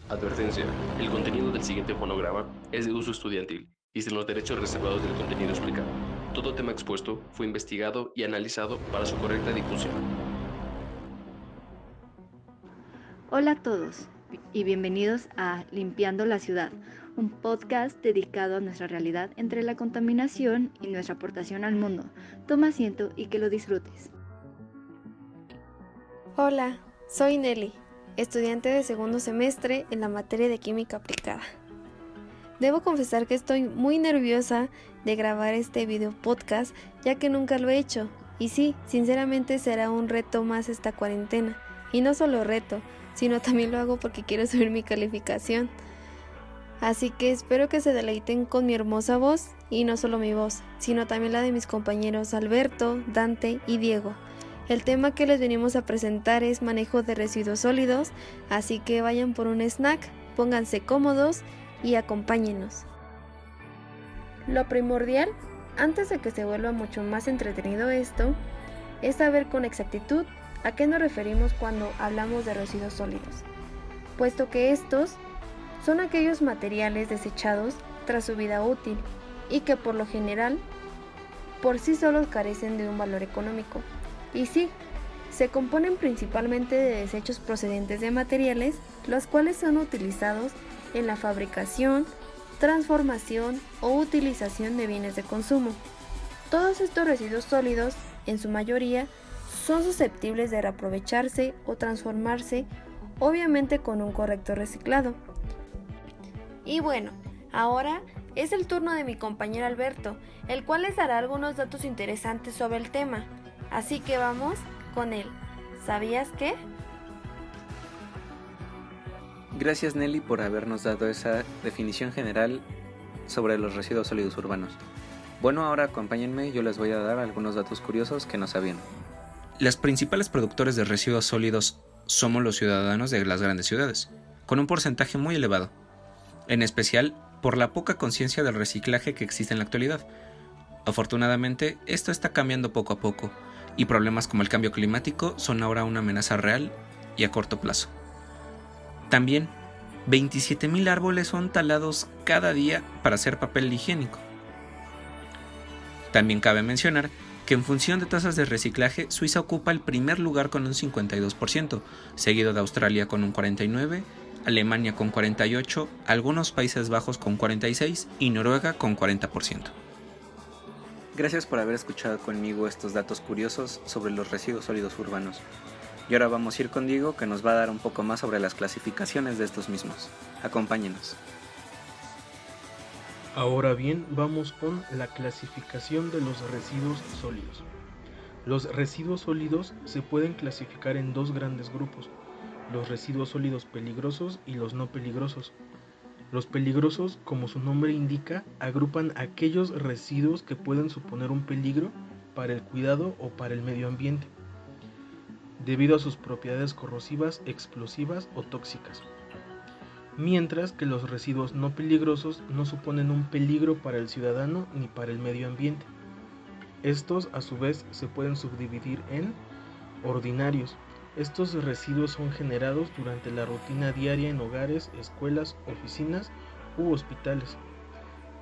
Advertencia: el contenido del siguiente fonograma es de uso estudiantil y sin los derechos reservados del contenido explicado. Todo tema expuesto fue investigado y analizado para su correcta difusión. Hola a todos y bienvenidos a Limpiando la Ciudad, un podcast dedicado a nuestra realidad entre la contaminación y nuestra aportación al mundo. Toma asiento y que lo disfrutes. Hola, soy Nelly, estudiante de segundo semestre en la materia de química aplicada. Debo confesar que estoy muy nerviosa de grabar este video podcast ya que nunca lo he hecho. Y sí, sinceramente será un reto más esta cuarentena. Y no solo reto, sino también lo hago porque quiero subir mi calificación. Así que espero que se deleiten con mi hermosa voz, y no solo mi voz, sino también la de mis compañeros Alberto, Dante y Diego. El tema que les venimos a presentar es manejo de residuos sólidos, así que vayan por un snack, pónganse cómodos y acompáñenos. Lo primordial, antes de que se vuelva mucho más entretenido esto, es saber con exactitud a qué nos referimos cuando hablamos de residuos sólidos, puesto que estos son aquellos materiales desechados tras su vida útil y que por lo general por sí solos carecen de un valor económico. Y sí, se componen principalmente de desechos procedentes de materiales los cuales son utilizados en la fabricación, transformación o utilización de bienes de consumo. Todos estos residuos sólidos, en su mayoría, son susceptibles de reaprovecharse o transformarse, obviamente con un correcto reciclado. Y bueno, ahora es el turno de mi compañero Alberto, el cual les dará algunos datos interesantes sobre el tema. Así que vamos con él. ¿Sabías qué? Gracias Nelly por habernos dado esa definición general sobre los residuos sólidos urbanos. Bueno, ahora acompáñenme, yo les voy a dar algunos datos curiosos que no sabían. Los principales productores de residuos sólidos somos los ciudadanos de las grandes ciudades, con un porcentaje muy elevado, en especial por la poca conciencia del reciclaje que existe en la actualidad. Afortunadamente, esto está cambiando poco a poco, y problemas como el cambio climático son ahora una amenaza real y a corto plazo. También, 27,000 árboles son talados cada día para hacer papel higiénico. También cabe mencionar que en función de tasas de reciclaje, Suiza ocupa el primer lugar con un 52%, seguido de Australia con un 49%, Alemania con 48%, algunos Países Bajos con 46% y Noruega con 40%. Gracias por haber escuchado conmigo estos datos curiosos sobre los residuos sólidos urbanos. Y ahora vamos a ir con Diego, que nos va a dar un poco más sobre las clasificaciones de estos mismos. Acompáñenos. Ahora bien, vamos con la clasificación de los residuos sólidos. Los residuos sólidos se pueden clasificar en dos grandes grupos: los residuos sólidos peligrosos y los no peligrosos. Los peligrosos, como su nombre indica, agrupan aquellos residuos que pueden suponer un peligro para el cuidado o para el medio ambiente, debido a sus propiedades corrosivas, explosivas o tóxicas. Mientras que los residuos no peligrosos no suponen un peligro para el ciudadano ni para el medio ambiente. Estos, a su vez, se pueden subdividir en ordinarios. Estos residuos son generados durante la rutina diaria en hogares, escuelas, oficinas u hospitales.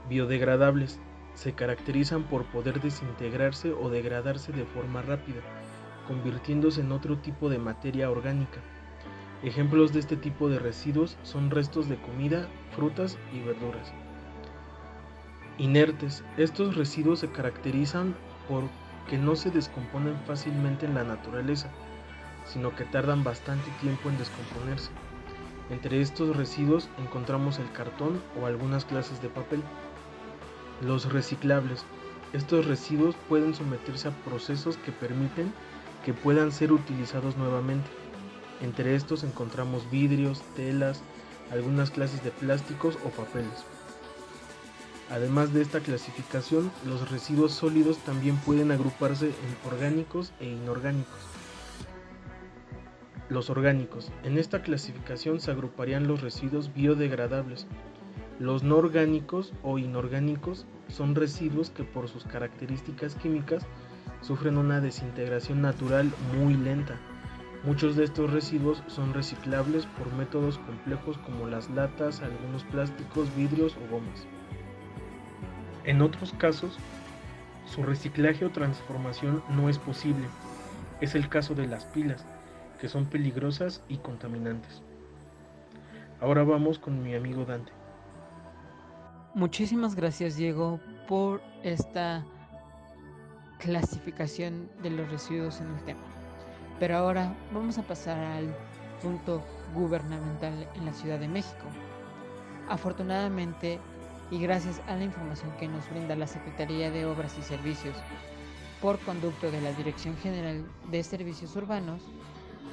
Biodegradables. Se caracterizan por poder desintegrarse o degradarse de forma rápida, convirtiéndose en otro tipo de materia orgánica. Ejemplos de este tipo de residuos son restos de comida, frutas y verduras. Inertes. Estos residuos se caracterizan por que no se descomponen fácilmente en la naturaleza, sino que tardan bastante tiempo en descomponerse. Entre estos residuos encontramos el cartón o algunas clases de papel. Los reciclables. Estos residuos pueden someterse a procesos que permiten que puedan ser utilizados nuevamente. Entre estos encontramos vidrios, telas, algunas clases de plásticos o papeles. Además de esta clasificación, los residuos sólidos también pueden agruparse en orgánicos e inorgánicos. Los orgánicos. En esta clasificación se agruparían los residuos biodegradables. Los no orgánicos o inorgánicos son residuos que por sus características químicas sufren una desintegración natural muy lenta. Muchos de estos residuos son reciclables por métodos complejos como las latas, algunos plásticos, vidrios o gomas. En otros casos, su reciclaje o transformación no es posible. Es el caso de las pilas, que son peligrosas y contaminantes. Ahora vamos con mi amigo Dante. Muchísimas gracias, Diego, por esta clasificación de los residuos en el tema. Pero ahora vamos a pasar al punto gubernamental en la Ciudad de México. Afortunadamente, y gracias a la información que nos brinda la Secretaría de Obras y Servicios por conducto de la Dirección General de Servicios Urbanos,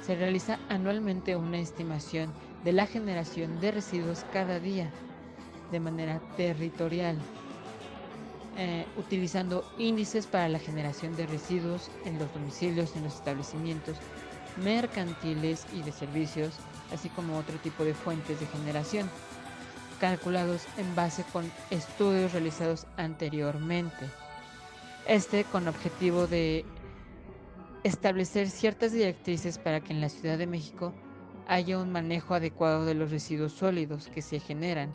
se realiza anualmente una estimación de la generación de residuos cada día de manera territorial, utilizando índices para la generación de residuos en los domicilios, en los establecimientos mercantiles y de servicios, así como otro tipo de fuentes de generación, calculados en base con estudios realizados anteriormente. Con objetivo de establecer ciertas directrices para que en la Ciudad de México haya un manejo adecuado de los residuos sólidos que se generan.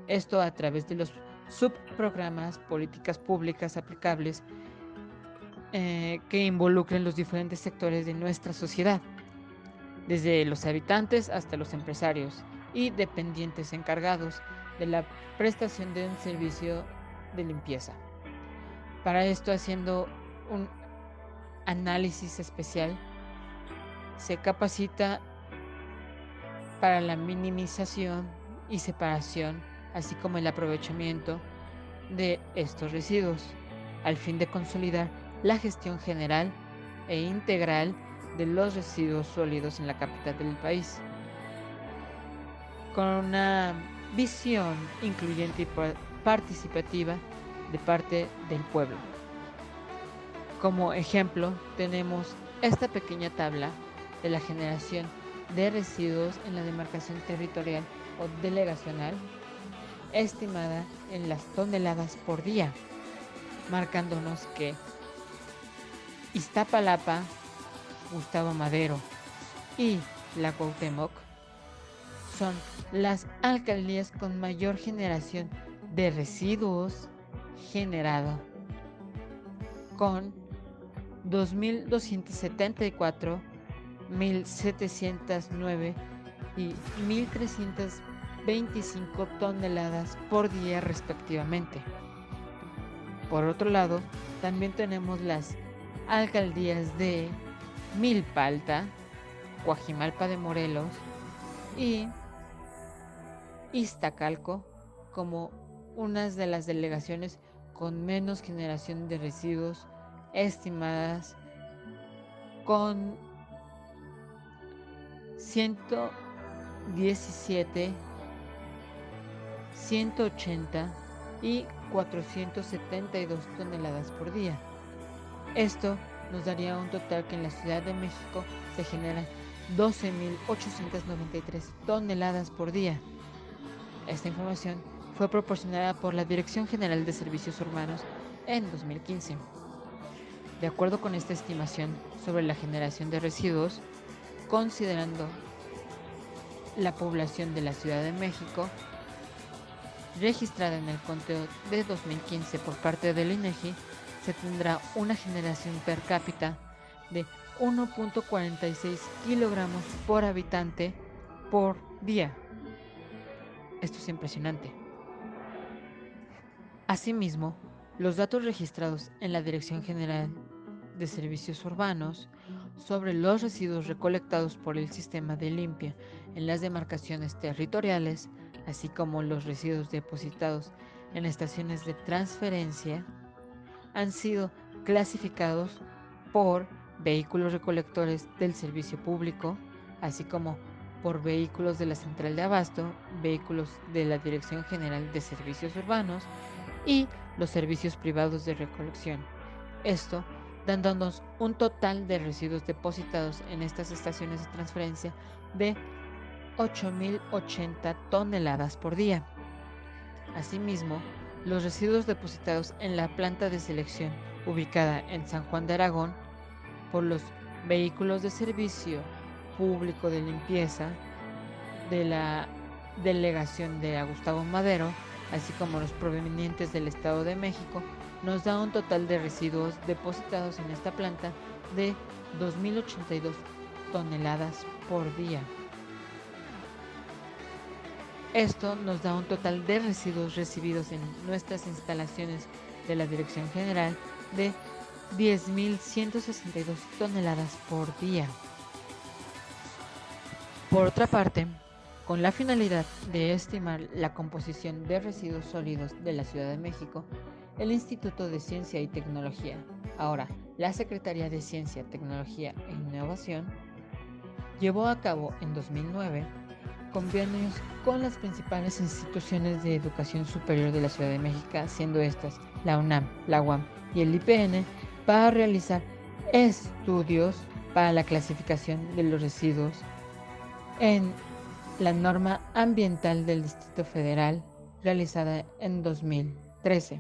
Esto a través de los subprogramas, políticas públicas aplicables que involucren los diferentes sectores de nuestra sociedad, desde los habitantes hasta los empresarios y dependientes encargados de la prestación de un servicio de limpieza. Para esto, haciendo un análisis especial, se capacita para la minimización y separación, así como el aprovechamiento de estos residuos, al fin de consolidar la gestión general e integral de los residuos sólidos en la capital del país, con una visión incluyente y participativa de parte del pueblo. Como ejemplo, tenemos esta pequeña tabla de la generación de residuos en la demarcación territorial o delegacional, estimada en las toneladas por día, marcándonos que Iztapalapa, Gustavo Madero y la Cuauhtémoc son las alcaldías con mayor generación de residuos generado, con 2.274, 1.709 y 1.325 toneladas por día respectivamente. Por otro lado, también tenemos las alcaldías de Milpa Alta, Coajimalpa de Morelos y Iztacalco como unas de las delegaciones con menos generación de residuos, estimadas con 117, 180 y 472 toneladas por día. Esto nos daría un total que en la Ciudad de México se generan 12.893 toneladas por día. Esta información fue proporcionada por la Dirección General de Servicios Urbanos en 2015. De acuerdo con esta estimación sobre la generación de residuos, considerando la población de la Ciudad de México, registrada en el conteo de 2015 por parte del INEGI, se tendrá una generación per cápita de 1.46 kilogramos por habitante por día. Esto es impresionante. Asimismo, los datos registrados en la Dirección General de Servicios Urbanos sobre los residuos recolectados por el sistema de limpia en las demarcaciones territoriales, así como los residuos depositados en estaciones de transferencia, han sido clasificados por vehículos recolectores del servicio público, así como por vehículos de la Central de Abasto, vehículos de la Dirección General de Servicios Urbanos y los servicios privados de recolección. Esto dándonos un total de residuos depositados en estas estaciones de transferencia de 8.080 toneladas por día. Asimismo, los residuos depositados en la planta de selección ubicada en San Juan de Aragón por los vehículos de servicio público de limpieza de la delegación de Gustavo Madero, así como los provenientes del Estado de México, nos da un total de residuos depositados en esta planta de 2.082 toneladas por día. Esto nos da un total de residuos recibidos en nuestras instalaciones de la Dirección General de 10.162 toneladas por día. Por otra parte, con la finalidad de estimar la composición de residuos sólidos de la Ciudad de México, el Instituto de Ciencia y Tecnología, ahora la Secretaría de Ciencia, Tecnología e Innovación, llevó a cabo en 2009 convenios con las principales instituciones de educación superior de la Ciudad de México, siendo estas la UNAM, la UAM y el IPN, para realizar estudios para la clasificación de los residuos en la norma ambiental del Distrito Federal realizada en 2013.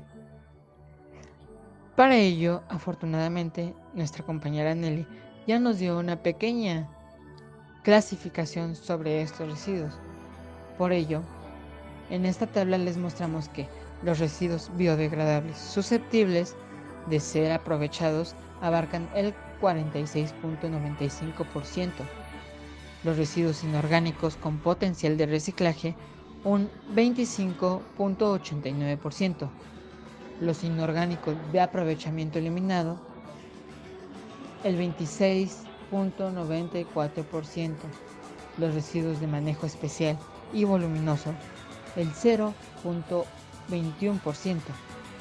Para ello, afortunadamente, nuestra compañera Nelly ya nos dio una pequeña clasificación sobre estos residuos. Por ello, en esta tabla les mostramos que los residuos biodegradables susceptibles de ser aprovechados abarcan el 46.95%, los residuos inorgánicos con potencial de reciclaje un 25.89%, los inorgánicos de aprovechamiento eliminado el 26.94%, los residuos de manejo especial y voluminoso el 0.21%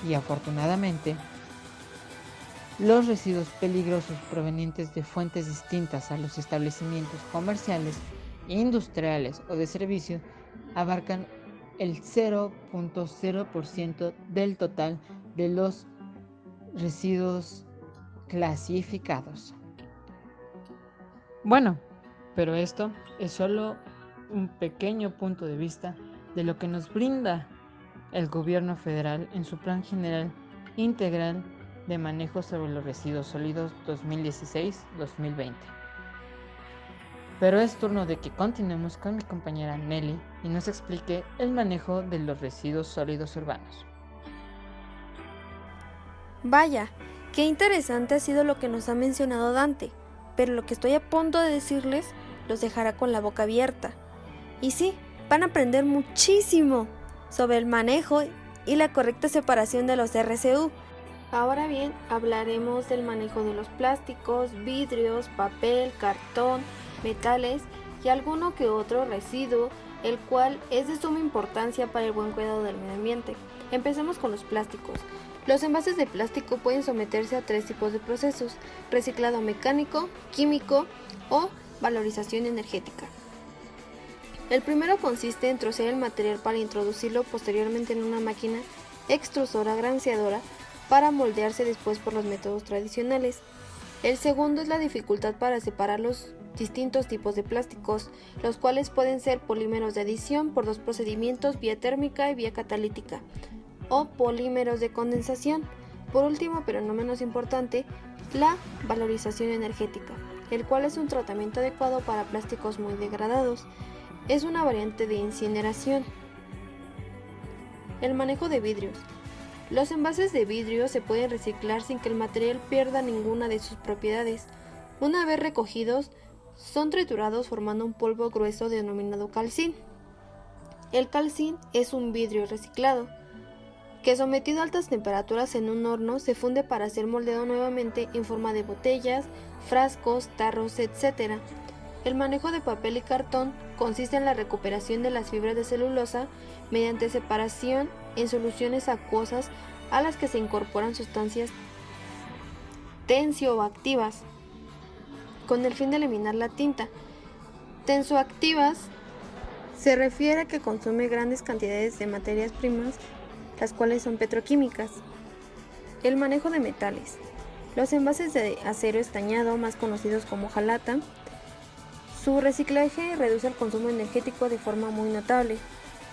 y afortunadamente los residuos peligrosos provenientes de fuentes distintas a los establecimientos comerciales, industriales o de servicio abarcan el 0.0% del total de los residuos clasificados. Bueno, pero esto es solo un pequeño punto de vista de lo que nos brinda el gobierno federal en su Plan General Integral de Manejo sobre los Residuos Sólidos 2016-2020. Pero es turno de que continuemos con mi compañera Nelly y nos explique el manejo de los residuos sólidos urbanos. Vaya, qué interesante ha sido lo que nos ha mencionado Dante, pero lo que estoy a punto de decirles los dejará con la boca abierta. Y sí, van a aprender muchísimo sobre el manejo y la correcta separación de los RCU. Ahora bien, hablaremos del manejo de los plásticos, vidrios, papel, cartón, metales y alguno que otro residuo, el cual es de suma importancia para el buen cuidado del medio ambiente. Empecemos con los plásticos. Los envases de plástico pueden someterse a 3 tipos de procesos: reciclado mecánico, químico o valorización energética. El primero consiste en trocear el material para introducirlo posteriormente en una máquina extrusora granjeadora para moldearse después por los métodos tradicionales. El segundo es la dificultad para separar los distintos tipos de plásticos, los cuales pueden ser polímeros de adición por 2 procedimientos, vía térmica y vía catalítica, o polímeros de condensación. Por último, pero no menos importante, la valorización energética, el cual es un tratamiento adecuado para plásticos muy degradados. Es una variante de incineración. El manejo de vidrios. Los envases de vidrio se pueden reciclar sin que el material pierda ninguna de sus propiedades. Una vez recogidos, son triturados formando un polvo grueso denominado calcín. El calcín es un vidrio reciclado, que sometido a altas temperaturas en un horno se funde para ser moldeado nuevamente en forma de botellas, frascos, tarros, etc. El manejo de papel y cartón consiste en la recuperación de las fibras de celulosa mediante separación en soluciones acuosas a las que se incorporan sustancias tensioactivas con el fin de eliminar la tinta. Tensioactivas se refiere a que consume grandes cantidades de materias primas, las cuales son petroquímicas. El manejo de metales. Los envases de acero estañado, más conocidos como hojalata, su reciclaje reduce el consumo energético de forma muy notable.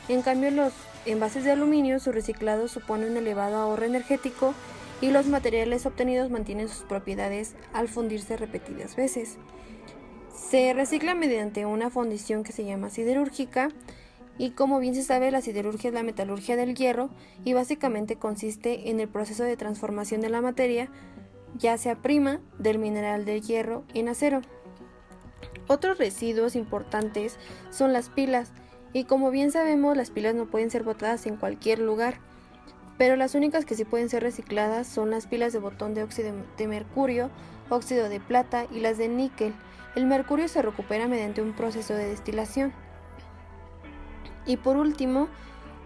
En cambio, los envases de aluminio, su reciclado supone un elevado ahorro energético y los materiales obtenidos mantienen sus propiedades al fundirse repetidas veces. Se recicla mediante una fundición que se llama siderúrgica y, como bien se sabe, la siderurgia es la metalurgia del hierro y básicamente consiste en el proceso de transformación de la materia, ya sea prima, del mineral del hierro en acero. Otros residuos importantes son las pilas, y como bien sabemos, las pilas no pueden ser botadas en cualquier lugar, pero las únicas que sí pueden ser recicladas son las pilas de botón de óxido de mercurio, óxido de plata y las de níquel. El mercurio se recupera mediante un proceso de destilación. Y por último,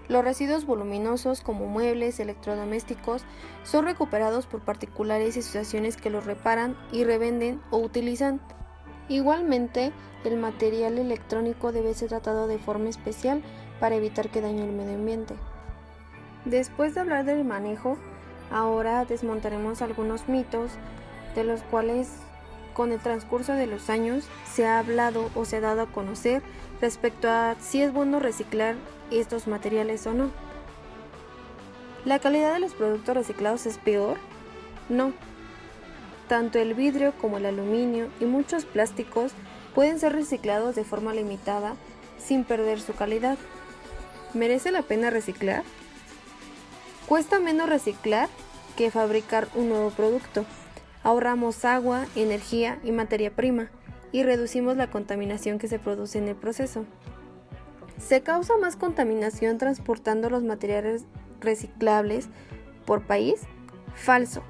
los residuos voluminosos como muebles, electrodomésticos, son recuperados por particulares y asociaciones que los reparan y revenden o utilizan. Igualmente, el material electrónico debe ser tratado de forma especial para evitar que dañe el medio ambiente. Después de hablar del manejo, ahora desmontaremos algunos mitos de los cuales con el transcurso de los años se ha hablado o se ha dado a conocer respecto a si es bueno reciclar estos materiales o no. ¿La calidad de los productos reciclados es peor? No. Tanto el vidrio como el aluminio y muchos plásticos pueden ser reciclados de forma limitada sin perder su calidad. ¿Merece la pena reciclar? Cuesta menos reciclar que fabricar un nuevo producto. Ahorramos agua, energía y materia prima y reducimos la contaminación que se produce en el proceso. ¿Se causa más contaminación transportando los materiales reciclables por país? Falso.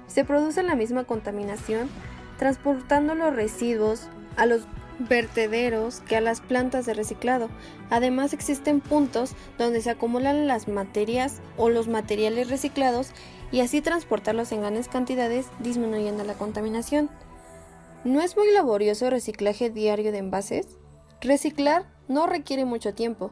Se produce la misma contaminación transportando los residuos a los vertederos que a las plantas de reciclado. Además, existen puntos donde se acumulan las materias o los materiales reciclados y así transportarlos en grandes cantidades, disminuyendo la contaminación. ¿No es muy laborioso el reciclaje diario de envases? Reciclar no requiere mucho tiempo.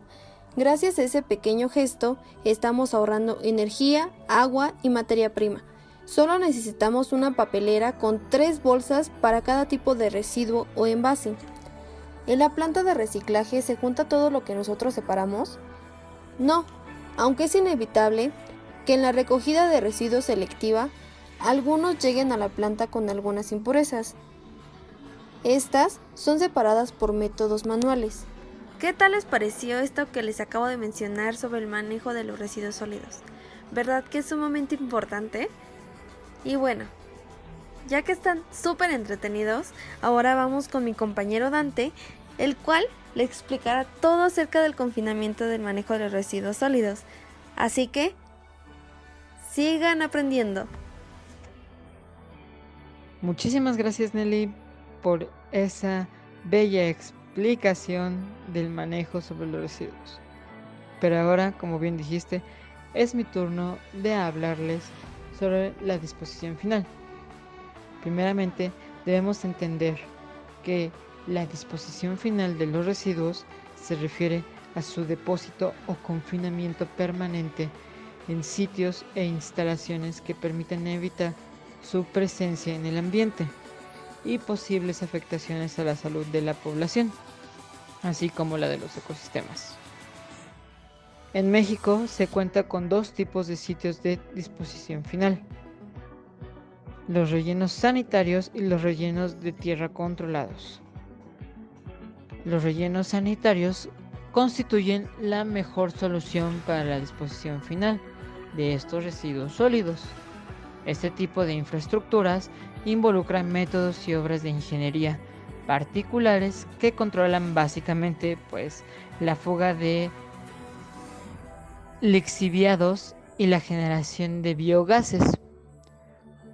Gracias a ese pequeño gesto, estamos ahorrando energía, agua y materia prima. Solo necesitamos una papelera con 3 bolsas para cada tipo de residuo o envase. ¿En la planta de reciclaje se junta todo lo que nosotros separamos? No, aunque es inevitable que en la recogida de residuos selectiva, algunos lleguen a la planta con algunas impurezas. Estas son separadas por métodos manuales. ¿Qué tal les pareció esto que les acabo de mencionar sobre el manejo de los residuos sólidos? ¿Verdad que es sumamente importante? Y bueno, ya que están súper entretenidos, ahora vamos con mi compañero Dante, el cual le explicará todo acerca del confinamiento del manejo de los residuos sólidos. Así que, sigan aprendiendo. Muchísimas gracias, Nelly, por esa bella explicación del manejo sobre los residuos. Pero ahora, como bien dijiste, es mi turno de hablarles sobre la disposición final. Primeramente, debemos entender que la disposición final de los residuos se refiere a su depósito o confinamiento permanente en sitios e instalaciones que permitan evitar su presencia en el ambiente y posibles afectaciones a la salud de la población, así como la de los ecosistemas. En México se cuenta con 2 tipos de sitios de disposición final: los rellenos sanitarios y los rellenos de tierra controlados. Los rellenos sanitarios constituyen la mejor solución para la disposición final de estos residuos sólidos. Este tipo de infraestructuras involucra métodos y obras de ingeniería particulares que controlan básicamente la fuga de lixiviados y la generación de biogases.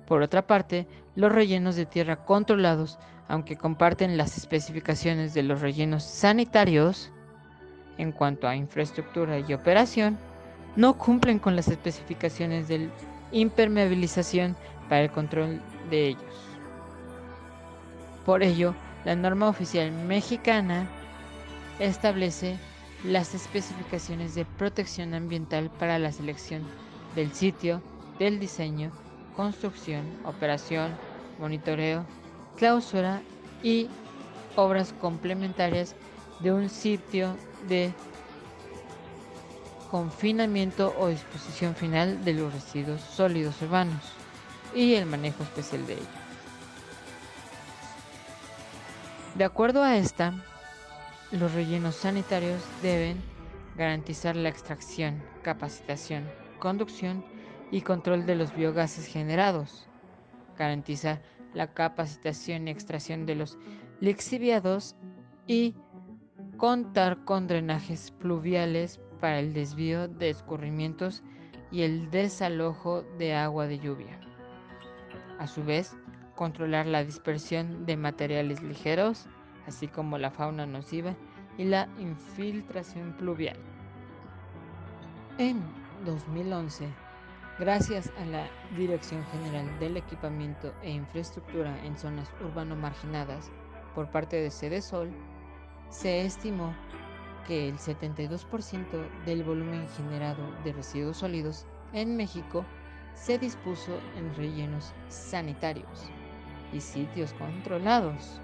Por otra parte, los rellenos de tierra controlados, aunque comparten las especificaciones de los rellenos sanitarios en cuanto a infraestructura y operación, no cumplen con las especificaciones de impermeabilización para el control de ellos. Por ello, la norma oficial mexicana establece las especificaciones de protección ambiental para la selección del sitio, del diseño, construcción, operación, monitoreo, clausura y obras complementarias de un sitio de confinamiento o disposición final de los residuos sólidos urbanos y el manejo especial de ellos. De acuerdo a esta, los rellenos sanitarios deben garantizar la extracción, capacitación, conducción y control de los biogases generados, garantizar la capacitación y extracción de los lixiviados y contar con drenajes pluviales para el desvío de escurrimientos y el desalojo de agua de lluvia. A su vez, controlar la dispersión de materiales ligeros, así como la fauna nociva y la infiltración pluvial. En 2011, gracias a la Dirección General del Equipamiento e Infraestructura en Zonas Urbano Marginadas por parte de Sedesol, se estimó que el 72% del volumen generado de residuos sólidos en México se dispuso en rellenos sanitarios y sitios controlados,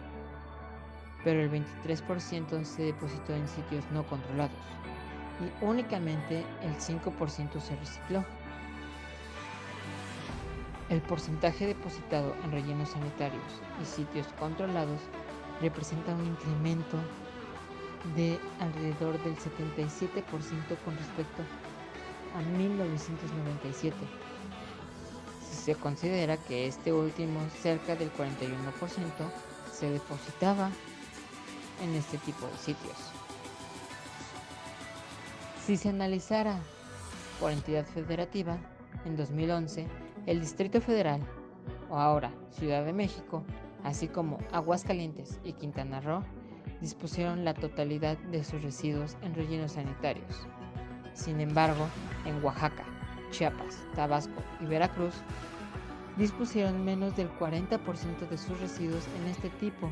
pero el 23% se depositó en sitios no controlados y únicamente el 5% se recicló. El porcentaje depositado en rellenos sanitarios y sitios controlados representa un incremento de alrededor del 77% con respecto a 1997. Si se considera que este último, cerca del 41%, se depositaba en este tipo de sitios. Si se analizara por entidad federativa, en 2011, el Distrito Federal, o ahora Ciudad de México, así como Aguascalientes y Quintana Roo, dispusieron la totalidad de sus residuos en rellenos sanitarios. Sin embargo, en Oaxaca, Chiapas, Tabasco y Veracruz, dispusieron menos del 40% de sus residuos en este tipo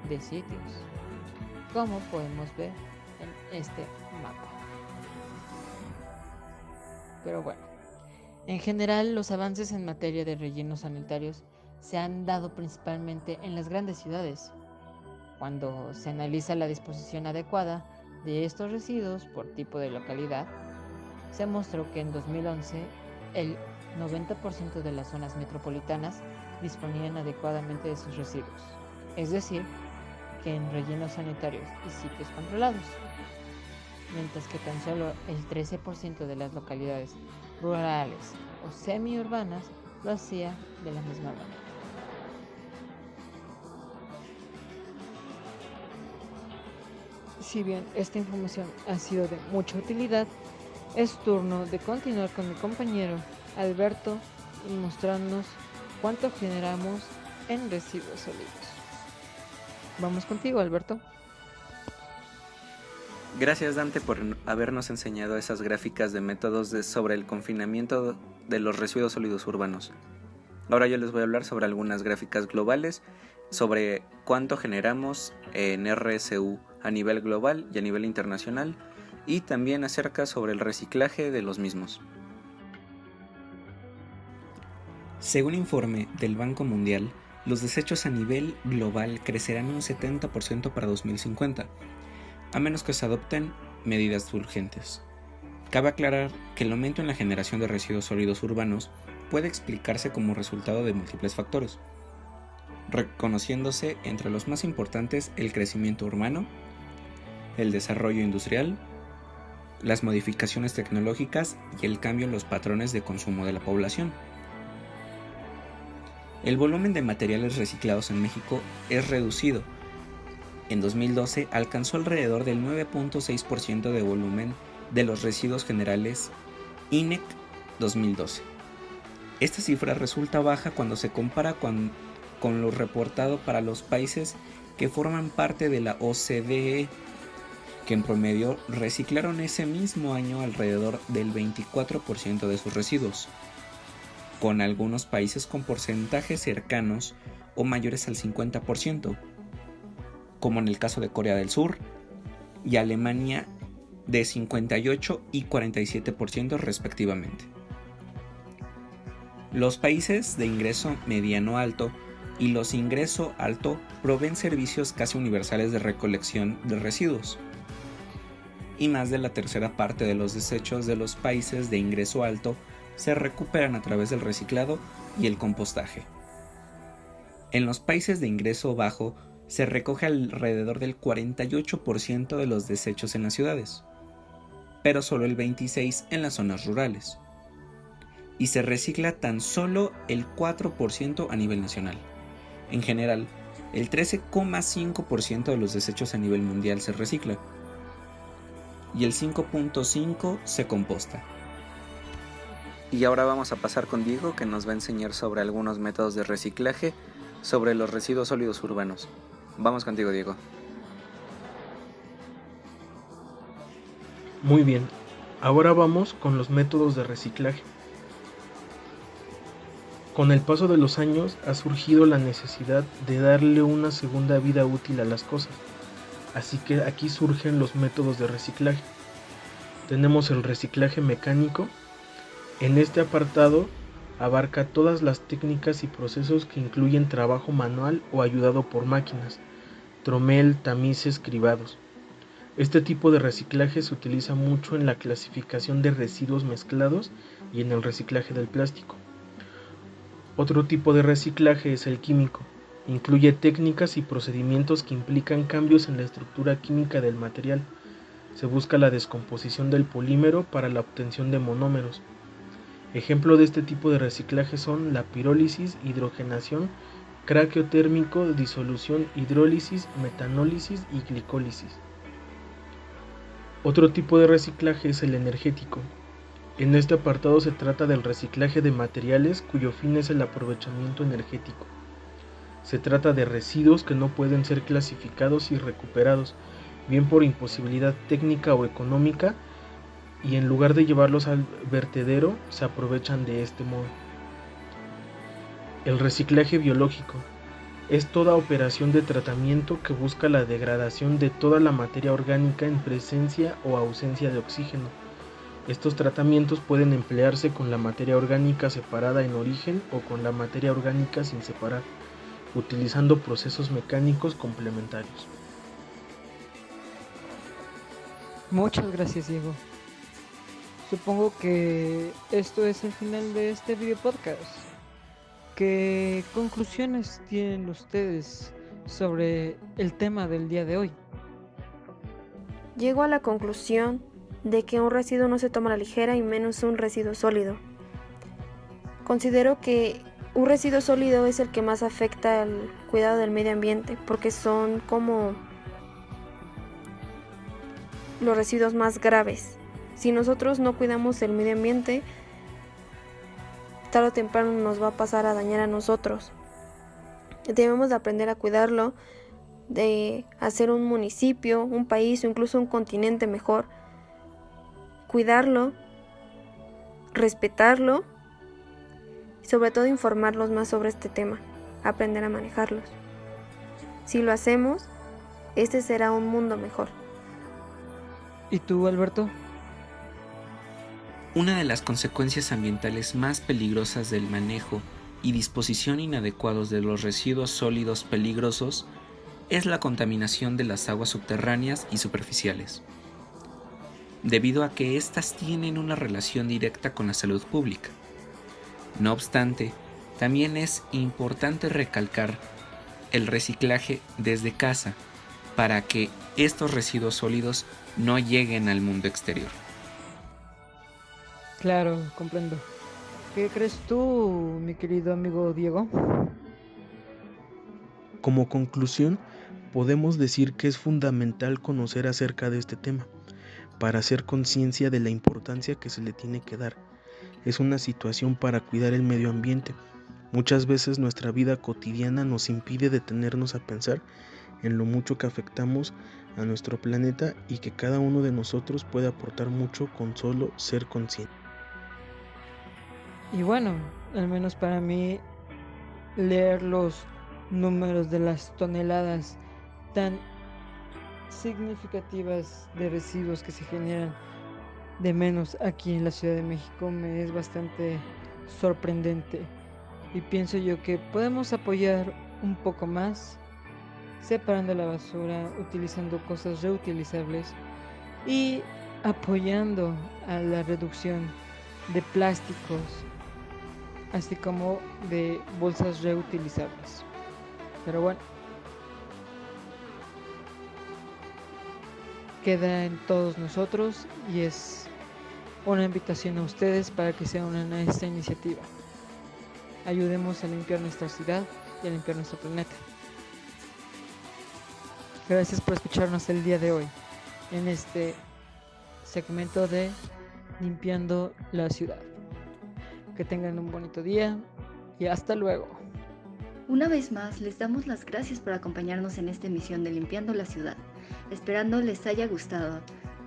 de sitios, como podemos ver en este mapa. Pero bueno, en general los avances en materia de rellenos sanitarios se han dado principalmente en las grandes ciudades. Cuando se analiza la disposición adecuada de estos residuos por tipo de localidad, se mostró que en 2011 el 90% de las zonas metropolitanas disponían adecuadamente de sus residuos, es decir, que en rellenos sanitarios y sitios controlados, mientras que tan solo el 13% de las localidades rurales o semiurbanas lo hacía de la misma manera. Si bien esta información ha sido de mucha utilidad, es turno de continuar con mi compañero Alberto y mostrarnos cuánto generamos en residuos sólidos. Vamos contigo, Alberto. Gracias, Dante, por habernos enseñado esas gráficas de métodos sobre el confinamiento de los residuos sólidos urbanos. Ahora yo les voy a hablar sobre algunas gráficas globales, sobre cuánto generamos en RSU a nivel global y a nivel internacional, y también acerca sobre el reciclaje de los mismos. Según informe del Banco Mundial, los desechos a nivel global crecerán un 70% para 2050, a menos que se adopten medidas urgentes. Cabe aclarar que el aumento en la generación de residuos sólidos urbanos puede explicarse como resultado de múltiples factores, reconociéndose entre los más importantes el crecimiento urbano, el desarrollo industrial, las modificaciones tecnológicas y el cambio en los patrones de consumo de la población. El volumen de materiales reciclados en México es reducido. En 2012 alcanzó alrededor del 9.6% de volumen de los residuos generales INEC 2012. Esta cifra resulta baja cuando se compara con lo reportado para los países que forman parte de la OCDE, que en promedio reciclaron ese mismo año alrededor del 24% de sus residuos, con algunos países con porcentajes cercanos o mayores al 50%, como en el caso de Corea del Sur y Alemania, de 58 y 47% respectivamente. Los países de ingreso mediano alto y los ingreso alto proveen servicios casi universales de recolección de residuos. y más de la tercera parte de los desechos de los países de ingreso alto se recuperan a través del reciclado y el compostaje. En los países de ingreso bajo se recoge alrededor del 48% de los desechos en las ciudades, pero solo el 26% en las zonas rurales, y se recicla tan solo el 4% a nivel nacional. En general, el 13,5% de los desechos a nivel mundial se recicla, y el 5,5% se composta. Y ahora vamos a pasar con Diego, que nos va a enseñar sobre algunos métodos de reciclaje sobre los residuos sólidos urbanos. Vamos contigo, Diego. Muy bien, ahora vamos con los métodos de reciclaje. Con el paso de los años ha surgido la necesidad de darle una segunda vida útil a las cosas, así que aquí surgen los métodos de reciclaje. Tenemos el reciclaje mecánico. En este apartado abarca todas las técnicas y procesos que incluyen trabajo manual o ayudado por máquinas, tromel, tamices, cribados. Este tipo de reciclaje se utiliza mucho en la clasificación de residuos mezclados y en el reciclaje del plástico. Otro tipo de reciclaje es el químico. Incluye técnicas y procedimientos que implican cambios en la estructura química del material. Se busca la descomposición del polímero para la obtención de monómeros. Ejemplo de este tipo de reciclaje son la pirólisis, hidrogenación, craqueo térmico, disolución, hidrólisis, metanólisis y glicólisis. Otro tipo de reciclaje es el energético. En este apartado se trata del reciclaje de materiales cuyo fin es el aprovechamiento energético. Se trata de residuos que no pueden ser clasificados y recuperados, bien por imposibilidad técnica o económica, y en lugar de llevarlos al vertedero, se aprovechan de este modo. El reciclaje biológico es toda operación de tratamiento que busca la degradación de toda la materia orgánica en presencia o ausencia de oxígeno. Estos tratamientos pueden emplearse con la materia orgánica separada en origen o con la materia orgánica sin separar, utilizando procesos mecánicos complementarios. Muchas gracias, Diego. Supongo que esto es el final de este video podcast. ¿Qué conclusiones tienen ustedes sobre el tema del día de hoy? Llego a la conclusión de que un residuo no se toma a la ligera y menos un residuo sólido. Considero que un residuo sólido es el que más afecta al cuidado del medio ambiente, porque son como los residuos más graves. Si nosotros no cuidamos el medio ambiente, tarde o temprano nos va a pasar a dañar a nosotros. Debemos de aprender a cuidarlo, de hacer un municipio, un país o incluso un continente mejor. Cuidarlo, respetarlo y sobre todo informarlos más sobre este tema, aprender a manejarlos. Si lo hacemos, este será un mundo mejor. ¿Y tú, Alberto? Una de las consecuencias ambientales más peligrosas del manejo y disposición inadecuados de los residuos sólidos peligrosos es la contaminación de las aguas subterráneas y superficiales, debido a que éstas tienen una relación directa con la salud pública. No obstante, también es importante recalcar el reciclaje desde casa para que estos residuos sólidos no lleguen al mundo exterior. Claro, comprendo. ¿Qué crees tú, mi querido amigo Diego? Como conclusión, podemos decir que es fundamental conocer acerca de este tema, para hacer conciencia de la importancia que se le tiene que dar. Es una situación para cuidar el medio ambiente. Muchas veces nuestra vida cotidiana nos impide detenernos a pensar en lo mucho que afectamos a nuestro planeta y que cada uno de nosotros puede aportar mucho con solo ser consciente. Y bueno, al menos para mí, leer los números de las toneladas tan significativas de residuos que se generan de menos aquí en la Ciudad de México me es bastante sorprendente. Y pienso yo que podemos apoyar un poco más separando la basura, utilizando cosas reutilizables y apoyando a la reducción de plásticos, así como de bolsas reutilizables. Pero bueno, queda en todos nosotros y es una invitación a ustedes para que se unan a esta iniciativa. Ayudemos a limpiar nuestra ciudad y a limpiar nuestro planeta. Gracias por escucharnos el día de hoy en este segmento de Limpiando la Ciudad. Que tengan un bonito día y hasta luego. Una vez más, les damos las gracias por acompañarnos en esta emisión de Limpiando la Ciudad. Esperando les haya gustado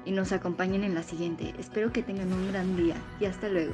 y nos acompañen en la siguiente. Espero que tengan un gran día y hasta luego.